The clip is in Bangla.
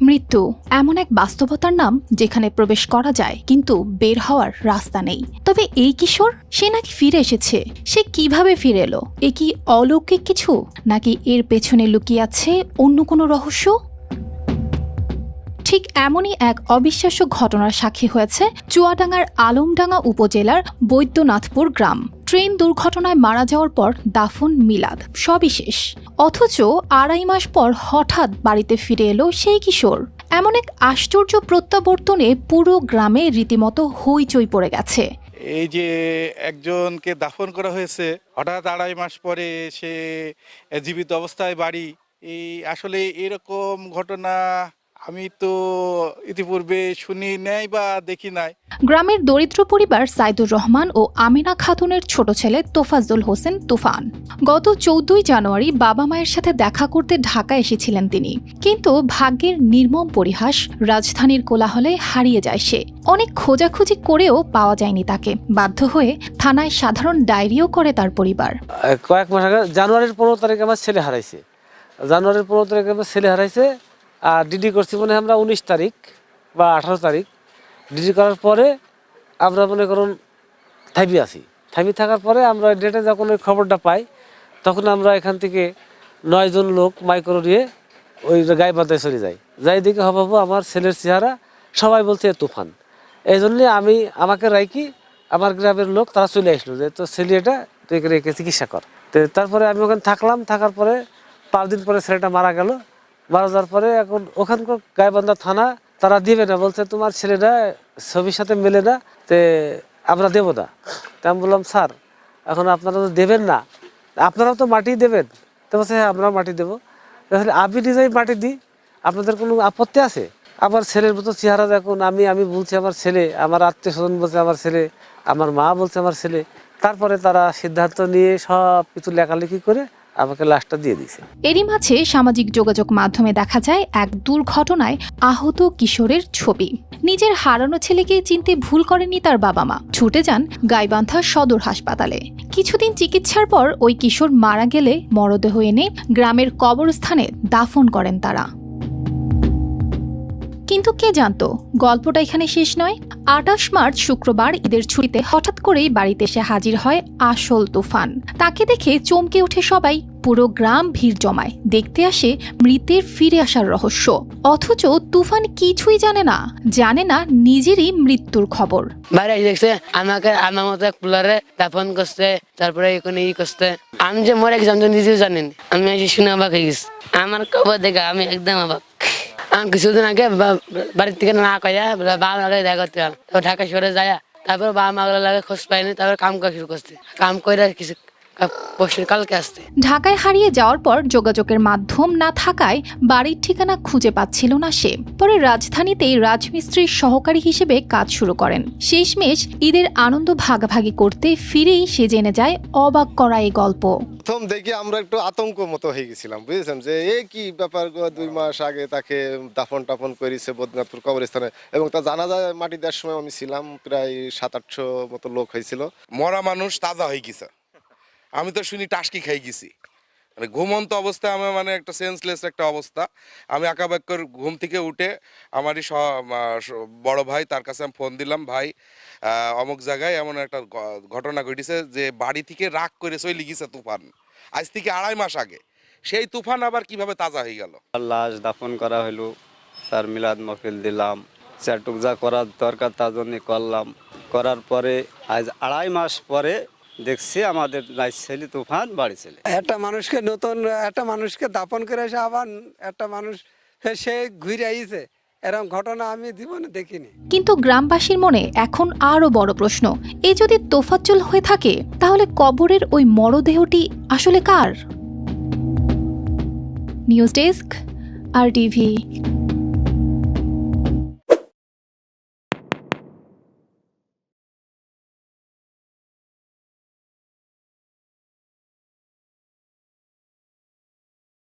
মৃত্যু এমন এক বাস্তবতার নাম যেখানে প্রবেশ করা যায় কিন্তু বের হওয়ার রাস্তা নেই। তবে এই কিশোর, সে নাকি ফিরে এসেছে। সে কিভাবে ফিরে এলো? এ কি অলৌকিক কিছু, নাকি এর পেছনে লুকিয়ে আছে অন্য কোনো রহস্য? ঠিক এমনই এক অবিশ্বাস্য ঘটনার সাক্ষী হয়েছে চুয়াডাঙ্গার আলমডাঙ্গা উপজেলার বৈদ্যনাথপুর গ্রাম। ট্রেন দুর্ঘটনায় মারা যাওয়ার পর দাফন, মিলাদ সবই শেষ, অথচ 2.5 মাস পর হঠাৎ বাড়িতে ফিরে এলো সেই কিশোর। এমন এক আশ্চর্য প্রত্যাবর্তনে পুরো গ্রামে রীতিমতো হইচই পড়ে গেছে। এই যে একজনকে দাফন করা হয়েছে, হঠাৎ 2.5 মাস পরে সে জীবিত অবস্থায় বাড়ি, এই আসলে এরকম ঘটনা আমি তো ইতিপূর্বে শুনি নাই বা দেখি নাই। গ্রামের দরিদ্র পরিবার সাইদুর রহমান ও আমিনা খাতুনের ছোট ছেলে তোফাজ্জল হোসেন তুফান। গত 14 জানুয়ারি বাবা মায়ের সাথে দেখা করতে ঢাকা এসেছিলেন তিনি, কিন্তু ভাগ্যের নির্মম পরিহাস, রাজধানীর কোলাহলে হারিয়ে যায় সে। অনেক খোঁজাখুঁজি করেও পাওয়া যায়নি তাকে। বাধ্য হয়ে থানায় সাধারণ ডায়েরিও করে তার পরিবার। কয়েক মাস আগে জানুয়ারির 15 তারিখে আমার ছেলে হারাইছে। আর ডিডি করছি মনে হয় আমরা 19 তারিখ বা 18 তারিখ। ডিডি করার পরে আমরা মনে করুন থামি থাকার পরে আমরা ডেটে যখন ওই খবরটা পাই, তখন আমরা এখান থেকে 9 জন লোক মাইক্রো নিয়ে ওই গাইবান্ধায় চলে যাই দিকে হবাবু আমার ছেলের চেহারা, সবাই বলছে তুফান। এই জন্যে আমাকে রাইকি আমার গ্রামের লোক তারা চলে আসলো যে তো ছেলে এটা রেখে চিকিৎসা কর। তো তারপরে আমি ওখানে থাকার পরে 5 দিন পরে ছেলেটা মারা যাওয়ার পরে এখন ওখানকার গাইবান্ধা থানা তারা দিবে না, বলছে তোমার ছেলেটা ছবির সাথে মেলে না, তে আমরা দেবো না। তা আমি বললাম স্যার এখন আপনারা তো দেবেন না, আপনারাও তো মাটি দেবেন। তো বলছে হ্যাঁ আমরা মাটি দেবো। তাহলে আমি নিজেই মাটি দিই, আপনাদের কোনো আপত্তি আছে? আমার ছেলের মতো চেহারা দেখুন, আমি বলছি আমার ছেলে, আমার আত্মীয় স্বজন বলছে আমার ছেলে, আমার মা বলছে আমার ছেলে। তারপরে তারা সিদ্ধান্ত নিয়ে সব কিছু লেখালেখি করে আমাকে লাশটা দিয়ে দিয়েছে। এরই মাঝে সামাজিক যোগাযোগ মাধ্যমে দেখা যায় এক দুর্ঘটনায় আহত কিশোরের ছবি। নিজের হারানো ছেলেকে চিনতে ভুল করেনি তার বাবা মা, ছুটে যান গাইবান্ধা সদর হাসপাতালে। কিছুদিন চিকিৎসার পর ওই কিশোর মারা গেলে মরদেহ এনে গ্রামের কবরস্থানে দাফন করেন তারা। কিন্তু কে জানতো গল্পটা এখানে শেষ নয়। 28 মার্চ শুক্রবার ঈদের ছুটিতে হঠাৎ করেই বাড়িতে এসে হাজির হয় আসল তুফান। তাকে দেখে চমকে ওঠে সবাই, পুরো গ্রাম ভিড় জমায়, দেখতে আসে মৃতের ফিরে আসার রহস্য। অথচ তুফান কিছুই জানে না নিজেরই মৃত্যুর খবর। বাইরে দেখছে আমাকে আমার মতো কুলারে দাফন করছে, তারপরে এখানে করছে। আমি যে মরে গেছি আমি তো নিজেও জানিনি। আমি এসে শুনে অবাক হয়ে গেছি। আমার খবর দেখে আমি একদম অবাক। আমি কিছুদিন আগে বাড়ির থেকে না কয়া বাবা মাকে দেখা করতে গেলাম, ঢাকা শহরে যায়। তারপর বাবা মাগুলো লাগে খোঁজ পাইনি, তারপর কাম করা শুরু করছে। কাম করে কিছু কালকে আসতে। ঢাকায় হারিয়ে যাওয়ার পর যোগাযোগের মাধ্যম না থাকায় বাড়ির ঠিকানা খুঁজে পাচ্ছিল না সে। পরে রাজধানীতেই রাজমিস্ত্রির সহকারী হিসেবে কাজ শুরু করেন। শেষমেশ ঈদের আনন্দ ভাগাভাগি করতে ফিরেই সে জেনে যায় অবাক করা এই গল্প। প্রথম দেখে আমরা একটু আতঙ্ক মতো হয়ে গেছিলাম, বুঝেছেন যে এই কি ব্যাপার। 2 মাস আগে তাকে দাফন করেছে বৈদ্যনাথপুর কবরস্থানে, এবং তা জানা যায় মাটি দেওয়ার সময় আমি ছিলাম, প্রায় 700-800 মতো লোক হয়েছিল। মরা মানুষ তাজা হয়ে গেছে। আমি তো শুনি টাসকি খাই গেছি, মানে ঘুমন্ত অবস্থায় আমার মানে একটা সেন্সলেস একটা অবস্থা। আমি আঁকাবাক্যর ঘুম থেকে উঠে আমারই বড় ভাই, তার কাছে আমি ফোন দিলাম, ভাই অমুক জায়গায় এমন একটা ঘটনা ঘটেছে যে বাড়ি থেকে রাগ করে চলে গেছে তুফান, আজ থেকে 2.5 মাস আগে। সেই তুফান আবার কিভাবে তাজা হয়ে গেল। লাশ দাফন করা হলো, তার মিলাদ মাহফিল দিলাম, চারটুক যা করার দরকার তার জন্য করলাম। করার পরে আজ 2.5 মাস পরে দেখছি আমাদের ছেলে তুফান বাড়ি ছেলে। একটা মানুষকে দাপন করে এসে আবার একটা মানুষ সে ঘুরে আইছে, এরকম ঘটনা আমি জীবনে দেখিনি। কিন্তু গ্রামবাসীর মনে এখন আরো বড় প্রশ্ন, এ যদি তোফাজ্জল হয়ে থাকে তাহলে কবরের ওই মরদেহটি আসলে কার? News desk, RTV।